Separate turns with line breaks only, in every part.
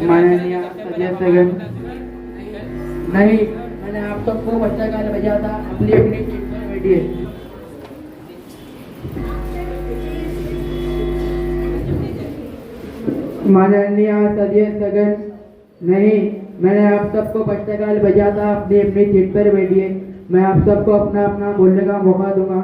माननीय अध्यक्षगण, नहीं, मैंने आप सबको बच्चा गाल बजा था। अपनी अपनी सीट पर बैठिए। माननीय अध्यक्षगण, नहीं, मैंने आप सबको बच्चा गाल बजा था। अपनी अपनी सीट पर बैठिए। मैं आप सबको अपना अपना बोलने का मौका दूंगा,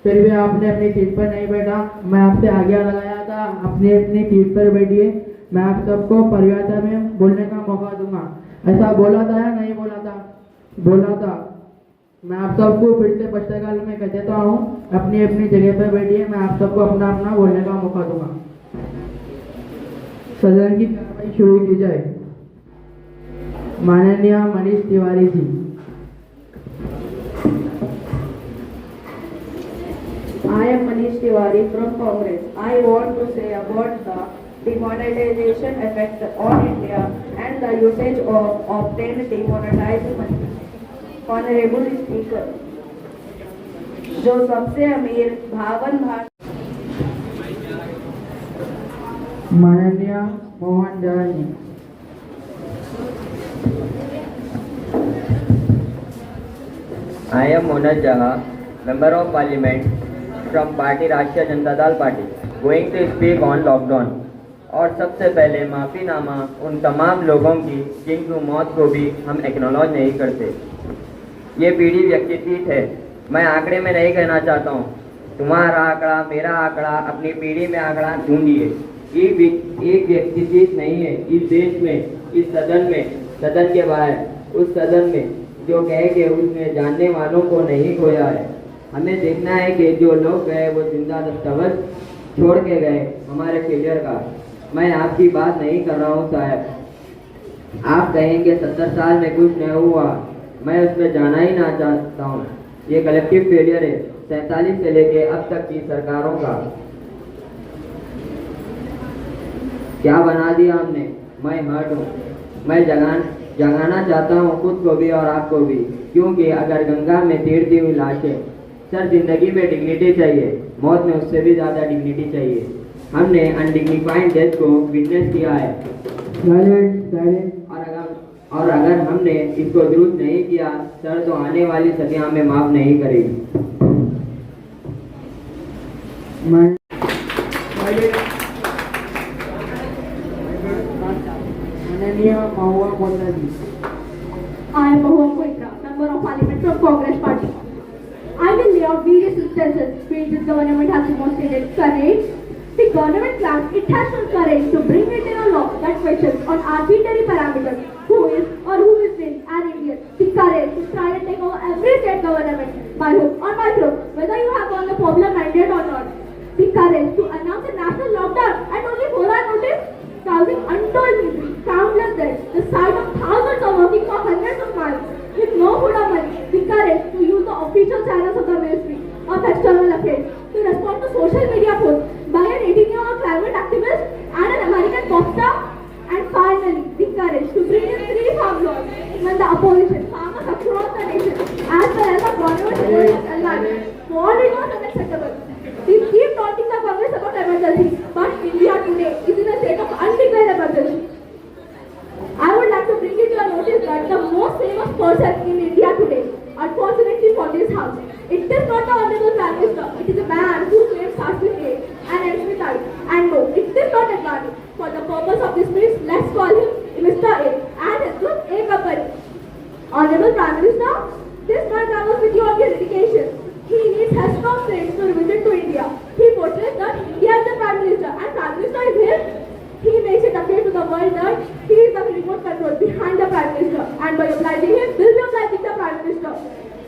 फिर भी आपने अपनी सीट पर नहीं बैठा। मैं आपसे आज्ञा लगाया था, अपनी अपनी सीट पर बैठिए। मैं आप सबको परिभाषा में बोलने का मौका दूंगा। ऐसा बोला था या नहीं बोला था? बोला था। मैं आप सबको फिर से पुस्तकाल में कह देता हूँ, अपनी अपनी जगह पर बैठिए। मैं आप सबको अपना अपना बोलने का मौका दूंगा। सदन की कार्रवाई शुरू की जाए। माननीय Manish Tiwari ji.
I am Manish Tiwari from Congress. I want to say about the demonetization effect on India and the usage of obtained demonetized money. Honorable Speaker, जो सबसे अमीर भावन भारत
माननीय Mohan Dayal ji.
I am Monad Jaha, Member of Parliament from Party राष्ट्रीय Janata Dal party, going to speak on lockdown। और सबसे पहले माफ़ीनामा उन तमाम लोगों की जिनकी मौत को भी हम एक्नॉलेज नहीं करते। ये पीढ़ी व्यक्तिगत है, मैं आंकड़े में नहीं कहना चाहता हूँ। तुम्हारा आंकड़ा, मेरा आंकड़ा, अपनी पीढ़ी में आंकड़ा ढूंढिए। एक व्यक्तिगत नहीं है इस देश में, इस सदन में, सदन के बाहर, उस सदन में जो कहे कि उसने जानने वालों को नहीं खोया है। हमें देखना है कि जो लोग गए वो जिंदा दस्तावेज छोड़ के गए हमारे फेलियर का। मैं आपकी बात नहीं कर रहा हूँ साहब। आप कहेंगे 70 साल में कुछ नहीं हुआ, मैं उसमें जाना ही ना चाहता हूँ। ये कलेक्टिव फेलियर है 47 से लेके अब तक की सरकारों का। क्या बना दिया हमने? मैं हर्ट हूँ। मैं जगाना चाहता हूँ खुद को भी और आपको भी, क्योंकि अगर गंगा में तैरती हुई लाशें, सर जिंदगी में डिग्निटी चाहिए, मौत में उससे भी ज़्यादा डिग्निटी चाहिए। हमने अनडिग्निफाइड डेथ को विटनेस किया है। और अगर हमने इसको दुरुस्त नहीं किया सर, तो आने वाली सदियाँ हमें माफ नहीं करेगी।
I am Mahua Koitra, Member of Parliament from Congress Party. I will lay out various instances where this government has demonstrated courage. The government claims it has shown courage to bring it in a law that questions on arbitrary parameters who is or who is an Indian. The courage to try and take over every state government by hook or by crook, whether you have won the popular mandate or not. The courage to announce a national lockdown at only 4 hours notice, causing untold misery, countless deaths, the sight of thousands of working for hundreds of miles with no food or money. The courage to use the official channels of the Ministry of External Affairs to respond to social media posts by an 18-year-old climate activist and an American pop star. And finally, the courage to bring in 3 farm laws when the opposition, farmers across the nation, as well as the government aligned, warned it was unacceptable. We keep taunting the Congress about emergency, but India today is in a state of undeclared emergency. I would like to bring it to your notice that the most famous person in India today, unfortunately for this house, it is not the Honorable Prime Minister. It is a man whose name starts with A and ends with I. And no, it is not Advani. For the purpose of this speech, let's call him Mr. A and his group A Company. Honorable Prime Minister, this man travels with you on your dedication. He needs Heston friends to visit to India. He portrays that India is the Prime Minister and Prime Minister is him. He makes it appear to the world that he is the remote control behind the Prime Minister, and by obliging him, will be obliging the Prime Minister.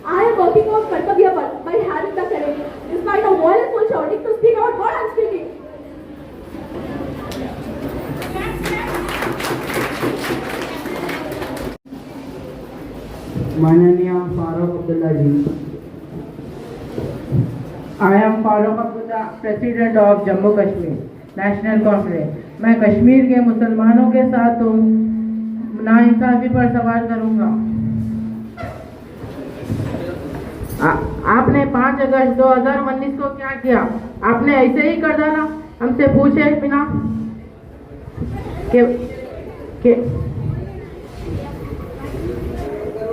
I am working on Kartavya Bal by having the courage, in spite of all and full shouting, to speak out what I am speaking.
माननीय फारूक अब्दुल्ला जी। I am Farooq Abdullah, president of Jammu Kashmir national conference. मैं कश्मीर के मुसलमानों के साथ हूँ, नाइंसाफी पर सवाल करूँगा। आपने 5 अगस्त 2019 को क्या किया? आपने ऐसे ही कर डाला हमसे पूछे बिना।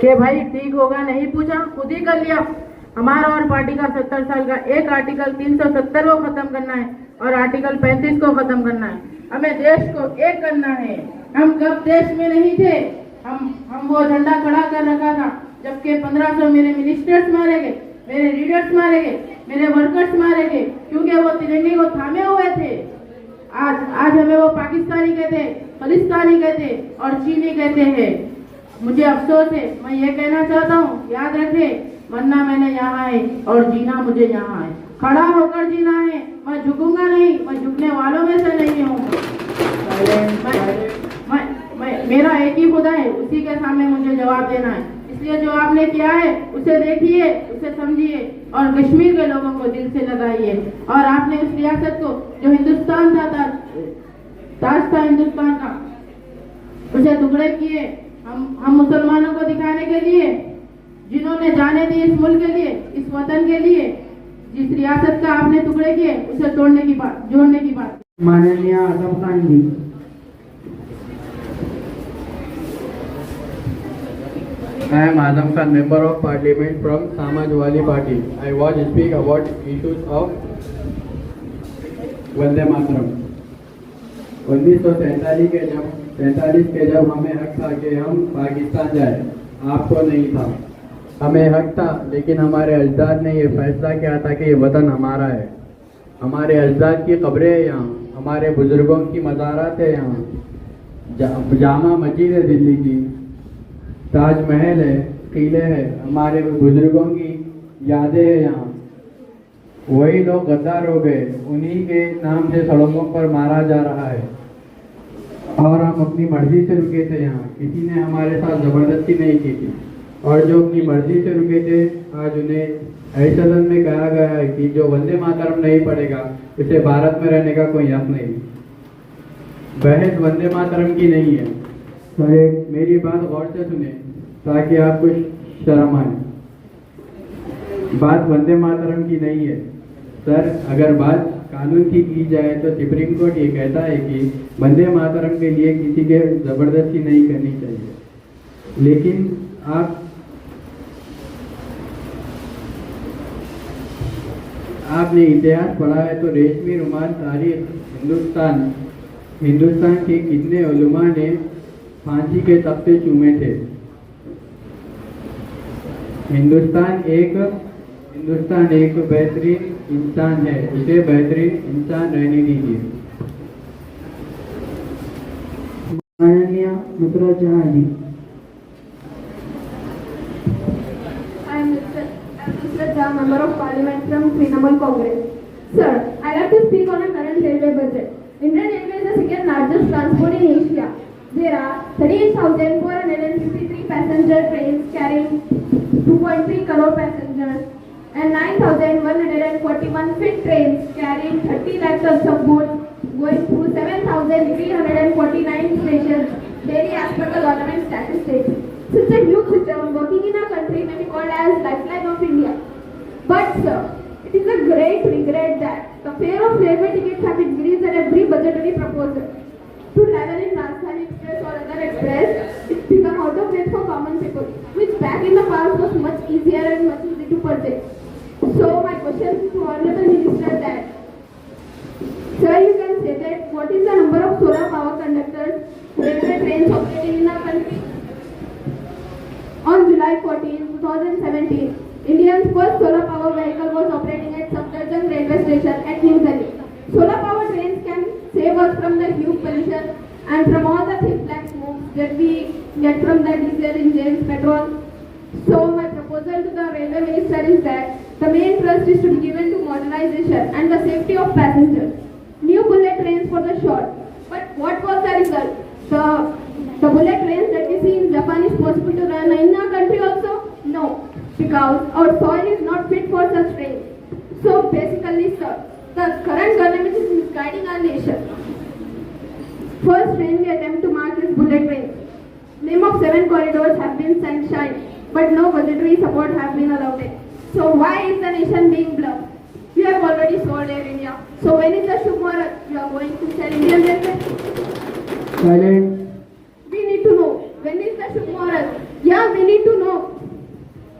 के भाई ठीक होगा नहीं पूछा, खुद ही कर लिया। हमारा और पार्टी का 70 साल का एक आर्टिकल 370 को खत्म करना है और आर्टिकल 35 को खत्म करना है। हमें देश को एक करना है। हम कब देश में नहीं थे, हम वो झंडा खड़ा कर रखा था जबकि 1500 मेरे मिनिस्टर्स मारे गए, मेरे लीडर्स मारे गए, मेरे वर्कर्स मारे गए, क्योंकि वो तिरंगे को थामे हुए थे। आज हमें वो पाकिस्तानी कहते, खालिस्तानी कहते और चीनी कहते हैं। मुझे अफसोस है, मैं ये कहना चाहता हूँ, याद रखे, मरना मैंने यहाँ है और जीना मुझे यहाँ है। खड़ा होकर जीना है, मैं झुकूंगा नहीं, मैं झुकने वालों में से नहीं हूँ। मेरा एक ही खुदा है, उसी के सामने मुझे जवाब देना है। इसलिए जो आपने किया है उसे देखिए, उसे समझिए और कश्मीर के लोगों को दिल से लगाइए। और आपने उस रियासत को जो हिंदुस्तान था, ताज था हिंदुस्तान का, उसे टुकड़े किए। हम मुसलमानों को दिखाने के लिए, जिन्होंने जाने दी इस मुल्क के लिए, इस वतन के लिए, जिस रियासत का आपने टुकड़े किए, उसे तोड़ने की बात, जोड़ने की बात। माननीय आजम खान जी,
I am Azam Khan, Member of Parliament from Samajwadi Party. I was speak about issues of Vande Mataram. 1947 के जब हमें हक था कि हम पाकिस्तान जाए, आपको नहीं था। हमें हक था, लेकिन हमारे अजदाद ने ये फैसला किया था कि ये वतन हमारा है। हमारे अजदाद की कब्रें हैं यहाँ, हमारे बुजुर्गों की मज़ारात है यहाँ, जामा मस्जिद है दिल्ली की, ताजमहल है, किले हैं, हमारे बुजुर्गों की यादें हैं यहाँ। वही लोग गद्दार हो गए, उन्हीं के नाम से सड़कों पर मारा जा रहा है और हम अपनी मर्जी से रुके थे यहाँ, किसी ने हमारे साथ ज़बरदस्ती नहीं की थी। और जो अपनी मर्जी से रुके थे, आज उन्हें ऐसे सदन में कहा गया है कि जो वंदे मातरम नहीं पढ़ेगा उसे भारत में रहने का कोई हक नहीं। बहस वंदे मातरम की नहीं है। तो मेरी बात गौर से सुने ताकि आपको शर्म आए। बात वंदे मातरम की नहीं है सर। अगर बात कानून की जाए तो सुप्रीम कोर्ट ये कहता है कि वंदे मातरम के लिए किसी के ज़बरदस्ती नहीं करनी चाहिए। लेकिन आपने इतिहास पढ़ा है तो रेशमी रुमाल तारीख हिंदुस्तान के कितने उलमा ने फांसी के तख्ते चूमे थे। हिंदुस्तान एक बेहतरीन इंसान है, उसे बेहतरीन इंसान रहने दीजिए।
माननीय नुसरत जहां जी।
I am Nusrat Jahan, Member of Parliament from Trinamool Congress. Sir, I have to speak on a current railway budget. Indian Railway is the second largest transport in Asia. There are 38,453 passenger trains carrying 2.3 crore passengers and 9,141 freight trains carrying 30 lakh tons of goods going through 7,349 stations daily as per the government statistics. Such a huge system working in a country may be called as lifeline of India. But sir, it is a great regret that the fare of railway tickets have increased at every budgetary proposal. To travel in Rajdhani Express or other express, it's become out of reach for common people, which back in the past was much easier and much easy to purchase. So my question to Honorable Minister that, sir, you can say that what is the number of solar power conductors railway trains operating in our country? On July 14, 2017, India's first solar power vehicle was operating at Safdarjung railway station at New Delhi. Solar power trains can save us from the huge pollution and from all the thick black smoke that we get from the diesel engines, petrol. So my proposal to the railway minister is that the main thrust is to be given to modernization and the safety of passengers. New bullet trains for the short. But what was the result? The bullet trains that we see in Japan is possible to run in our country also? No, because our soil is not fit for such trains. So basically, sir, the current government is misguiding our nation. First train we attempt to mark is bullet trains. Name of 7 corridors have been sanctioned, but no budgetary support have been allowed. So why is the nation being bluffed? We have already sold Air India. So when is the Shubh Muhurat? You are going to sell Indian Railways?
Silence.
We need to know when is the tomorrow. Yeah, we need to know.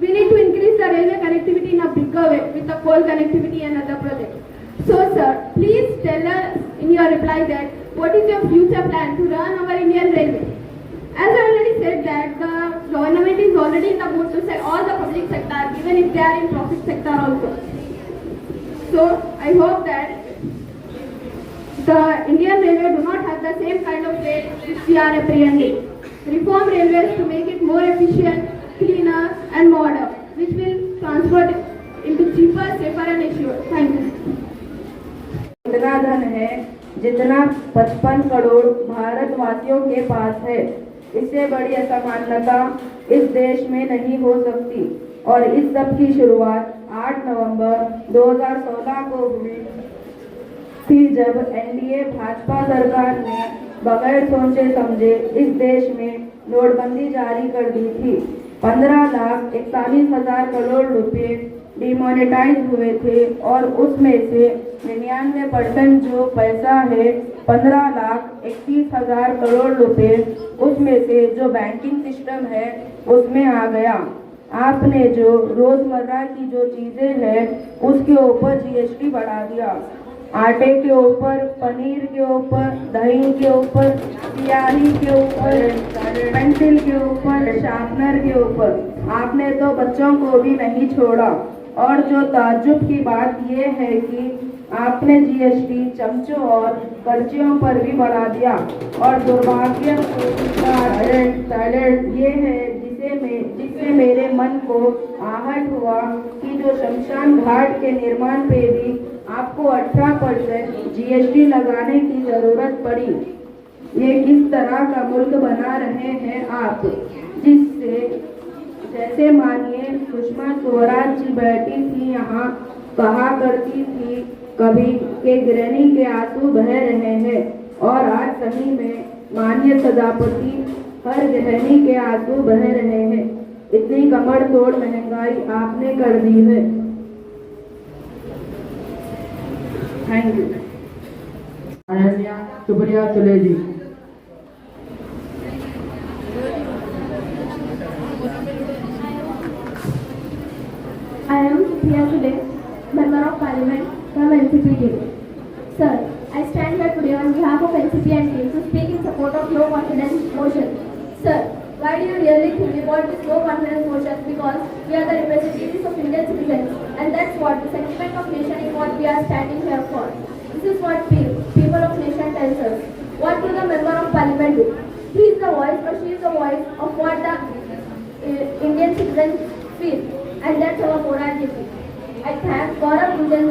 We need to increase the railway connectivity in a bigger way with the coal connectivity and other projects. So, sir, please tell us in your reply that what is your future plan to run our Indian Railway? As I already said that the government is already in the mood to sell all the public sector, even if they are in profit sector also. So, I hope that the Indian Railway do not have the same kind of rate which we are apprehending. Reform railways to make it more efficient, cleaner and modern, which will transfer it into cheaper, safer and assured. Thank you.
इतना धन है जितना 55 करोड़ भारतवासियों के पास है। इससे बड़ी असमानता इस देश में नहीं हो सकती। और इस सब की शुरुआत 8 नवंबर 2016 को हुई थी, जब एनडीए भाजपा सरकार ने बगैर सोचे समझे इस देश में नोटबंदी जारी कर दी थी। 15,41,000 करोड़ रुपए डिमोनेटाइज हुए थे और उसमें से 99% जो पैसा है 15,31,000 करोड़ रुपए उसमें से जो बैंकिंग सिस्टम है उसमें आ गया। आपने जो रोजमर्रा की जो चीजें हैं उसके ऊपर जीएसटी बढ़ा दिया। आटे के ऊपर, पनीर के ऊपर, दही के ऊपर, स्याही के ऊपर, पेंसिल के ऊपर, शार्पनर के ऊपर। आपने तो बच्चों को भी नहीं छोड़ा। और जो ताज्जुब की बात यह है कि आपने जीएसटी चमचों और कर्चियों पर भी बढ़ा दिया। और दुर्भाग्य ये है जिससे मेरे मन को आहट हुआ कि जो शमशान घाट के निर्माण पे भी आपको 18% जीएसटी लगाने की जरूरत पड़ी। ये किस तरह का मुल्क बना रहे हैं आप, जिससे जैसे मानिए सुषमा स्वराज जी बैठी थी यहाँ, कहा करती थी कभी के गृहिणी के आंसू बह रहे हैं, और आज सही में माननीय सभापति हर गृहिणी के आंसू बह रहे हैं। इतनी कमर तोड़ महंगाई आपने कर दी है। Thank you.
Ananya Supriya Sule ji.
I am Supriya Sule, Member of Parliament from NCP team. Sir, I stand here today on behalf of NCP and team to speak in support of no confidence motion. Sir, why do you really think about this no confidence motion? Because we are the representatives of Indian citizens, and that's what the sentiment of nation is what we are standing here for. This is what people of nation tells us. What do the Member of Parliament do? He is the voice or she is the voice of what the Indian citizens feel. And that's our moral duty. I thank Gaurav Gunjan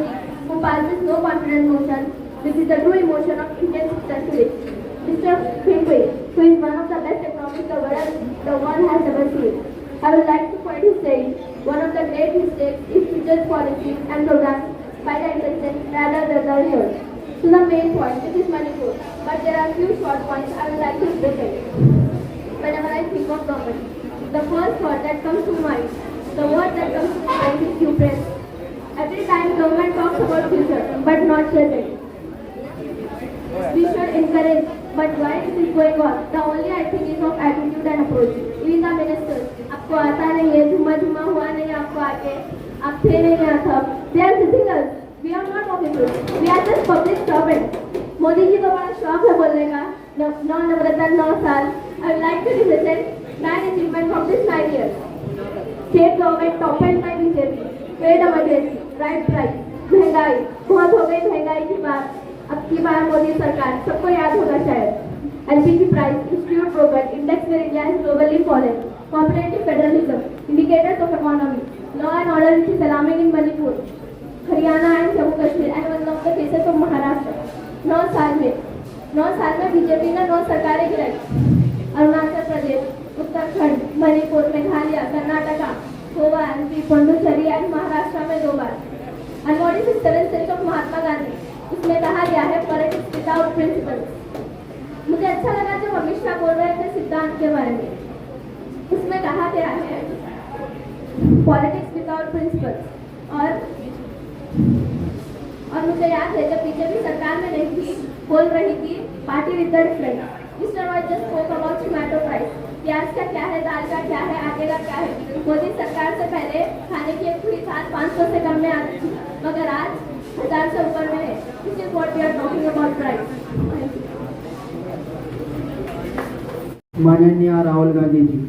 who passed this no confidence motion, which is the true emotion of Indian citizens today. Mr. Finway, who is one of the best economists the world has ever seen. I would like to quote his saying, one of the great mistakes is to judge policies and programs by the intention rather than the results. To the main point, which is Manipur, but there are few short points I would like to present. Whenever I think of government, the first thought that comes to mind, the word that comes to mind is hubris. Every time government talks about future, but not present. We should encourage, but why this is going on? The only I think is of attitude and approach. We the ministers, आपको आता नहीं है, झुमा हुआ नहीं आपको आके, आप थे नहीं यहाँ सब. They are sitting us. We are not officers. We are just public servants. Modi ji को बड़ा शौक है बोलने का. 9 नवरत्न 9 साल. I would like to represent 9 achievements of this 9 years. State government toppled by BJP, paid emergency, right price, महंगाई, बहुत हो गई महंगाई की बात। अब की बार मोदी सरकार, सबको याद होगा शायद। LPG price, institute broken, index where India has globally fallen, cooperative federalism, indicators of economy, law and order which is alarming in Manipur, Haryana and Jammu Kashmir, and one of the cases of Maharashtra. 9 साल में BJP ने 9 सरकारें गिराई। Arunachal Pradesh, Uttarakhand, Manipur, Meghalaya, Karnataka, Goa, MP, Puducherry और महाराष्ट्र में 2 बार। And what is the 7th stage of Mahatma Gandhi? इसमें कहा गया है पॉलिटिक्स विदाउट प्रिंसिपल्स। मुझे अच्छा लगा जब अमित शाह बोल रहे थे सिद्धांत के बारे में। इसमें कहा गया है पॉलिटिक्स विदाउट प्रिंसिपल्स। और मुझे याद है जब बीजेपी सरकार में नहीं थी, बोल रही थी party with the difference. Mr. Roy just spoke about tomato price. प्याज का क्या है, दाल का क्या है, आटे का क्या है। मोदी सरकार से पहले खाने की एक पूरी थाल 500 से कम में आती थी, मगर आज 1000 से ऊपर में है। This is what we are talking about price.
माननीय Rahul Gandhi ji.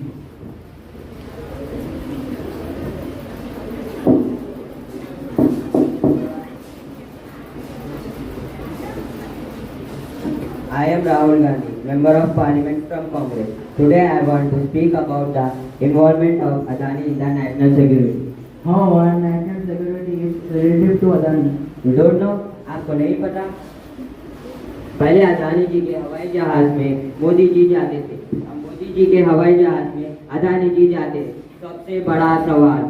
I am Rahul Gandhi, Member of Parliament from Congress. Today I want to speak about the involvement of Adani in the national security.
How our national security is relative to Adani?
You don't know? आपको नहीं पता? पहले अदानी जी के हवाई जहाज में मोदी जी जाते थे, अब मोदी जी के हवाई जहाज में अदानी जी जाते थे। सबसे बड़ा सवाल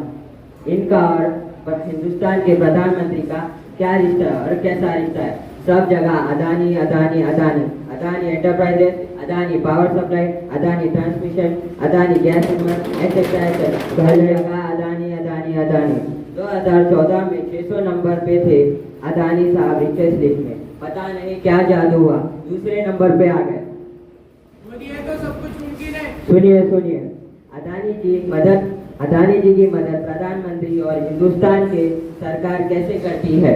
इनका और हिंदुस्तान के प्रधानमंत्री का क्या रिश्ता है और कैसा रिश्ता है। सब जगह Adani Adani Adani, Adani enterprises, Adani power supply, Adani transmission, Adani gas etcetera etcetera, हर जगह अदानी अदानी अदानी। 2014 में 600 नंबर पे थे अदानी साहब रिचेस्ट लिस्ट में। पता नहीं क्या जादू हुआ, दूसरे नंबर पे आ गए।
तो सब कुछ मुमकिन है।
सुनिए, अदानी जी की मदद प्रधानमंत्री और हिंदुस्तान के सरकार कैसे करती है।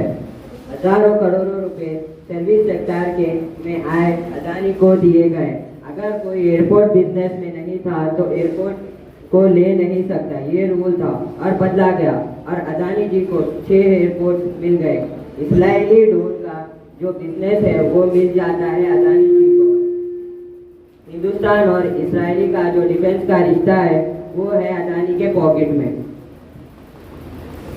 हजारों करोड़ों रुपए सर्विस सेक्टर के में आए अदानी को दिए गए। अगर कोई एयरपोर्ट बिजनेस में नहीं था तो एयरपोर्ट को ले नहीं सकता, ये रूल था और बदला गया और अदानी जी को 6 एयरपोर्ट मिल गए। इसराइली ड्रोन का जो बिजनेस है वो मिल जाता है अदानी जी को। हिंदुस्तान और इसराइली का जो डिफेंस का रिश्ता है वो है अदानी के पॉकेट में।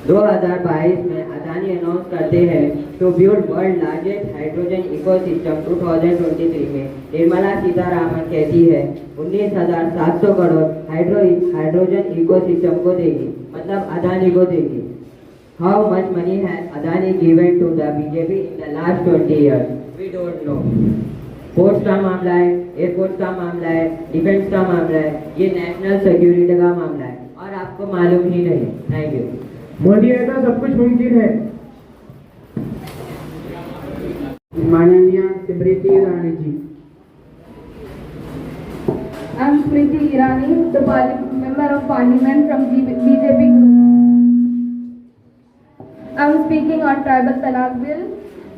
2022 में अदानी अनाउंस करते हैं to build world largest hydrogen ecosystem 2023 में। निर्मला सीतारामन कहती है 19,700 करोड़ हाइड्रोजन इकोसिस्टम को देगी, मतलब अदानी को देगी। How much money has Adani given to the BJP in the last 20 years? We don't know. Ports का मामला है, एयरपोर्ट का मामला है, डिफेंस का मामला है, ये नेशनल सिक्योरिटी का मामला है और आपको मालूम ही नहीं। Thank you.
मोदी है तो सब कुछ मुमकिन है। माननीय Smriti Irani ji.
I am Smriti Irani, the Member of Parliament from BJP. I am speaking on tribal तलाक बिल।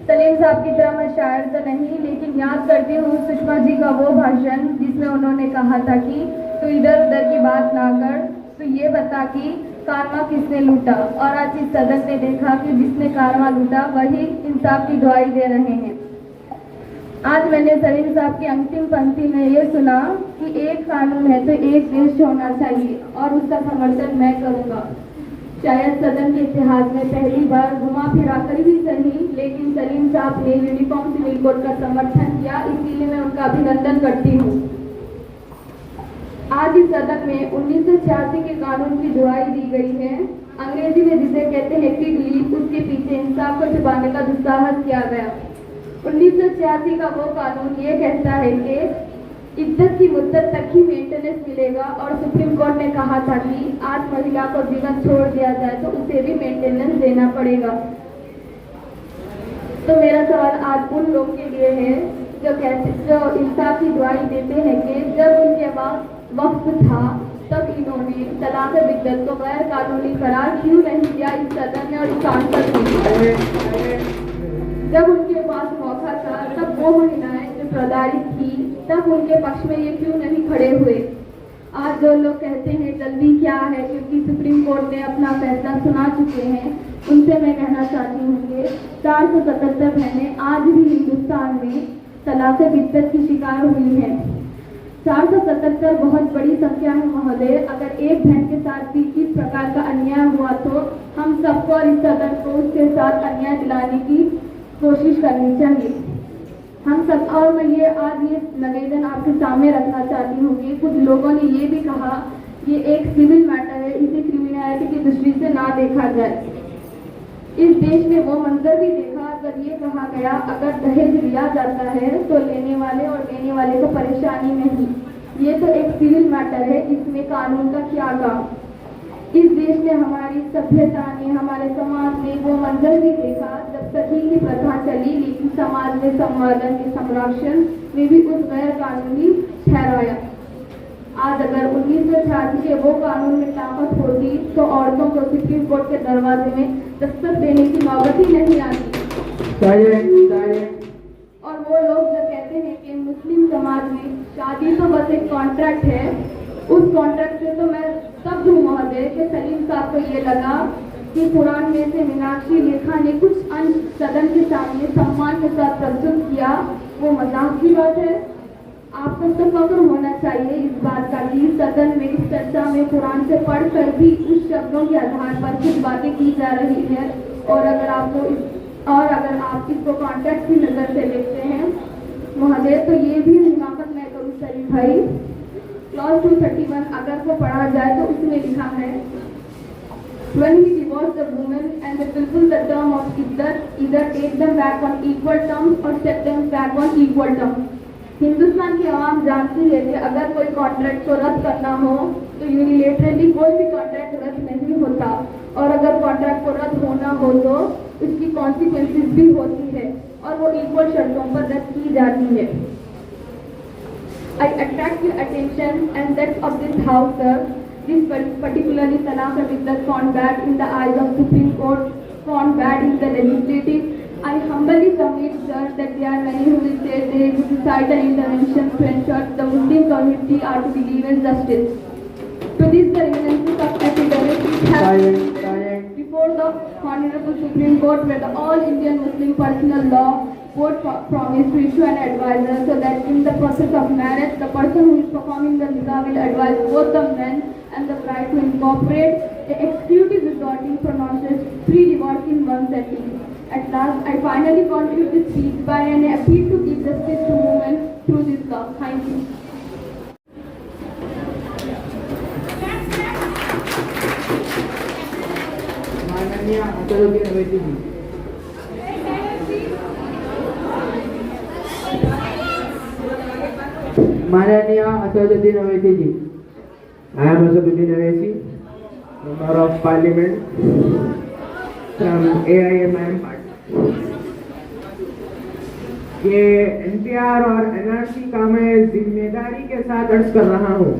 सलीम साहब की तरह मैं शायर तो नहीं, लेकिन याद करती हूँ सुषमा जी का वो भाषण जिसमें उन्होंने कहा था कि तू इधर उधर की बात ना कर, तो ये बता कि कारवा किसने लूटा। और आज इस सदन ने देखा कि जिसने कारवा लूटा वही इंसाफ की दुआई दे रहे हैं। आज मैंने सलीम साहब की अंतिम पंक्ति में ये सुना कि एक कानून है तो एक देश होना चाहिए और उसका समर्थन मैं करूँगा। शायद सदन के इतिहास में पहली बार घुमा फिरा कर भी सही, लेकिन सलीम साहब ने यूनिफॉर्म सिविल कोड का समर्थन किया, इसीलिए मैं उनका अभिनंदन करती हूँ। आज इस सदन में 1986 के कानून की दुहाई दी गई है। अंग्रेजी में जिसे कहते हैं फिग लीफ, उसके पीछे इंसाफ को छुपाने का दुस्साहस किया गया। 1986 का वो कानून ये कहता है कि इज्जत की मुद्दत तक ही मेंटेनेंस मिलेगा और सुप्रीम कोर्ट ने कहा था कि आज महिला को जीवन छोड़ दिया जाए तो उसे भी मेंटेनेंस देना पड़ेगा। तो मेरा सवाल आज उन लोग के लिए है जो इंसाफ की दुआई देते हैं कि जब उनके पास वक्त था तब इन्होंने तलाक बिद्दत को गैर कानूनी करार क्यों नहीं किया इस सदन में और इस सांसद ने। जब उनके पास मौका था तब वो महिलाएं जो प्रताड़ित थी तब उनके पक्ष में ये क्यों नहीं खड़े हुए। आज जो लोग कहते हैं जल्दी क्या है क्योंकि सुप्रीम कोर्ट ने अपना फैसला सुना चुके हैं, उनसे मैं कहना चाहती हूँ कि 477 बहनें आज भी हिंदुस्तान में तलाक बिद्दत की शिकार हुई हैं। 477 बहुत बड़ी संख्या है महोदय। अगर एक बहन के साथ भी इस प्रकार का अन्याय हुआ तो हम सबको और इस सदन को उसके साथ अन्याय दिलाने की कोशिश करनी चाहिए। हम सब और मैं ये आज ये निवेदन आपके सामने रखना चाहती हूँ कि कुछ लोगों ने ये भी कहा ये एक सिविल मैटर है, इसे क्रिमिनलिटी की दृष्टि से ना देखा जाए। इस देश में वो मंजर भी देखा अगर ये कहा गया अगर दहेज लिया जाता है तो लेने वाले और देने वाले को परेशानी नहीं। ये तो एक सिविल मैटर है, इसमें कानून का क्या काम। इस देश में हमारी सभ्यता ने हमारे समाज ने वो मंजर भी देखा जब सती की प्रथा चली चली, लेकिन समाज में संवर्धन के संरक्षण में भी उस गैर कानूनी ठहराया। आज अगर 1986 के वो कानून में ताकत होती तो औरतों को सुप्रीम कोर्ट के दरवाजे में दस्तक देने की नौबत ही नहीं आती। और वो लोग जो कहते हैं कि मुस्लिम समाज में शादी तो बस एक कॉन्ट्रैक्ट है, उस कॉन्ट्रैक्ट से तो मैं स्तब्ध हूँ महोदय कि सलीम साहब को ये लगा कि कुरान में से मीनाक्षी लेखा ने कुछ अंश सदन के सामने सम्मान के साथ प्रस्तुत किया, वो मजाक की बात है। आपको तो फक्र होना चाहिए इस बात का कि सदन में इस चर्चा में कुरान से पढ़कर भी उस शब्दों के आधार पर कुछ बातें की जा रही है। और अगर आप इसको कॉन्ट्रैक्ट की नजर से देखते हैं महोदय, तो ये भी हिमाकत मैं करूँ सलीम भाई, क्लॉज 231 अगर को पढ़ा जाए तो उसमें लिखा है, when he divorced the woman and they fulfill the term of iddat, either take them back on equal terms or set them back on equal terms. Hindustan की आवाम जानती है कि अगर कोई कॉन्ट्रैक्ट को रद्द करना हो तो यूनिलेटरली कोई भी कॉन्ट्रैक्ट रद्द नहीं होता, और अगर कॉन्ट्रैक्ट को रद्द होना हो तो इसकी कॉन्सिक्वेंसेस भी होती है और वो इक्वल शर्तों पर रद्द की जाती है। I attract your attention and that of this house, sir. This particularly talaq al-iddat found bad in the eyes of Supreme Court, found bad in the legislative. I humbly submit, sir, that there are many who will say there is societal intervention to ensure the Muslim community are to be given justice. To this, the evidences of affidavit have before the Honorable Supreme Court, where the All Indian Muslim Personal Law Board promised to issue an advisor so that in the process of marriage, the person who is performing the nikah will advise both the men and the bride to incorporate a executive recording pronounces pre-divorce in one setting. At last, I finally conclude this speech by an appeal to give justice to women through this law. Thank you.
माननीय अतुल अवैधी जी, माननीय असदुद्दीन अवैधी जी।
I am Asaduddin Awaisi, member of Parliament from AIMIM party. ये NPR और NRC का मैं जिम्मेदारी के साथ अर्ज कर रहा हूँ।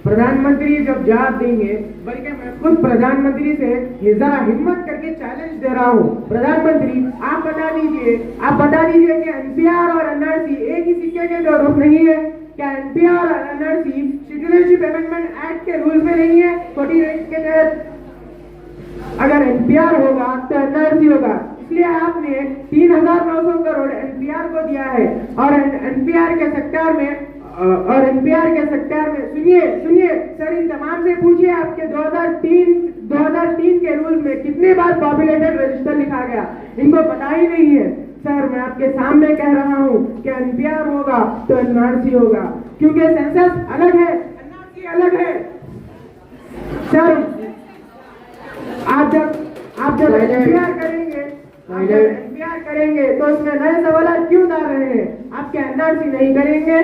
प्रधानमंत्री जब जवाब देंगे, बल्कि मैं खुद प्रधानमंत्री से जरा हिम्मत करके चैलेंज दे रहा हूँ, प्रधानमंत्री आप बता दीजिए कि NPR और NRC एक ही सिक्के के दो रुख नहीं है। क्या NPR और NRC सिटीजनशिप अमेंडमेंट एक्ट के रूल्स में नहीं है 48 के तहत? अगर NPR होगा तो NRC होगा, इसलिए आपने 3,900 करोड़ NPR को दिया है और NPR के सेक्टर में सुनिए सर, इन तमाम से पूछिए आपके 2003 के रूल में कितने बार पॉपुलेटेड रजिस्टर लिखा गया, इनको पता ही नहीं है। सर, मैं आपके सामने कह रहा हूँ कि NPR होगा तो NRC होगा, क्योंकि सेंसस अलग है, NRC अलग है। सर, आप जब NPR करेंगे तो उसमें नए सवाल क्यों डाल रहे हैं? आपके NRC नहीं करेंगे?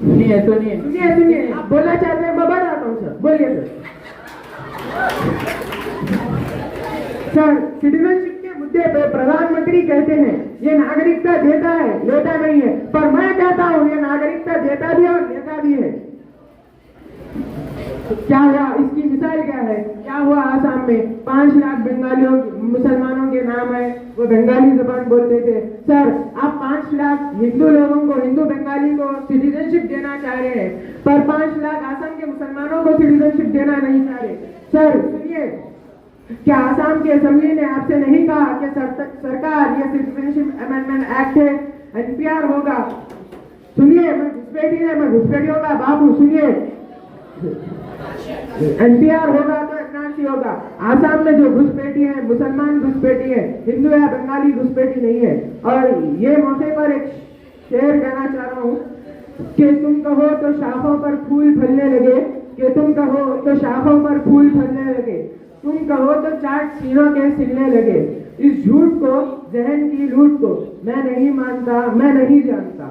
सुनिए, आप बोलना चाहते हैं, मैं बता रहा हूँ सर, बोलिए सर। सिटीजनशिप के मुद्दे पे प्रधानमंत्री कहते हैं ये नागरिकता देता है, लेता नहीं है, पर मैं कहता हूँ ये नागरिकता देता भी है और लेता भी है। क्या हुआ, इसकी मिसाल क्या है? क्या हुआ आसाम में 5 लाख बंगालियों मुसलमानों के नाम है, वो बंगाली जबान बोलते थे। सर, आप 5 लाख हिंदू लोगों को, हिंदू बंगाली को सिटीजनशिप देना चाह रहे हैं, पर 5 लाख आसाम के मुसलमानों को सिटीजनशिप देना नहीं चाह रहे। सर सुनिए, क्या आसाम की असेंबली ने आपसे नहीं कहा कि सरकार ये सिटीजनशिप अमेंडमेंट एक्ट है, NPR होगा? सुनिए, मैं घुसपैठियों का बाबू, सुनिए, NPR होगा तो NRC होगा। आसाम में जो घुसपैठी है, मुसलमान घुसपैठी है, हिंदू या बंगाली घुसपैठी नहीं है। और ये मौके पर एक शेर कहना चाह रहा हूँ कि तुम कहो तो शाखों पर फूल फलने लगे, तुम कहो तो चाट सीनों के सिलने लगे। इस झूठ को, जहन की लूट को मैं नहीं मानता, मैं नहीं जानता,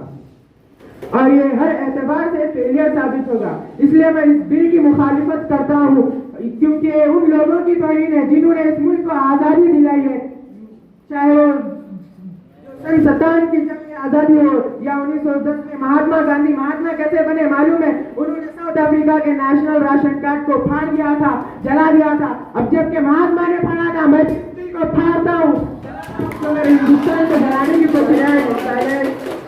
और ये हर एतबार से फेलियर साबित होगा। इसलिए मैं इस बिल की मुखालिफत करता हूँ, क्योंकि उन लोगों की तौहीन है जिन्होंने इस मुल्क को आज़ादी दिलाई है, चाहे वो
1957 की जंग में आजादी हो या 1910 में महात्मा गांधी महात्मा कैसे बने मालूम है? उन्होंने साउथ अफ्रीका के नेशनल राशन कार्ड को फाड़ दिया था, जला दिया था। अब जबकि महात्मा ने फाड़ा था, मैं को फाड़ता हूँ। तो मेरे हिंदुस्तान को जलाने की कोशिश है।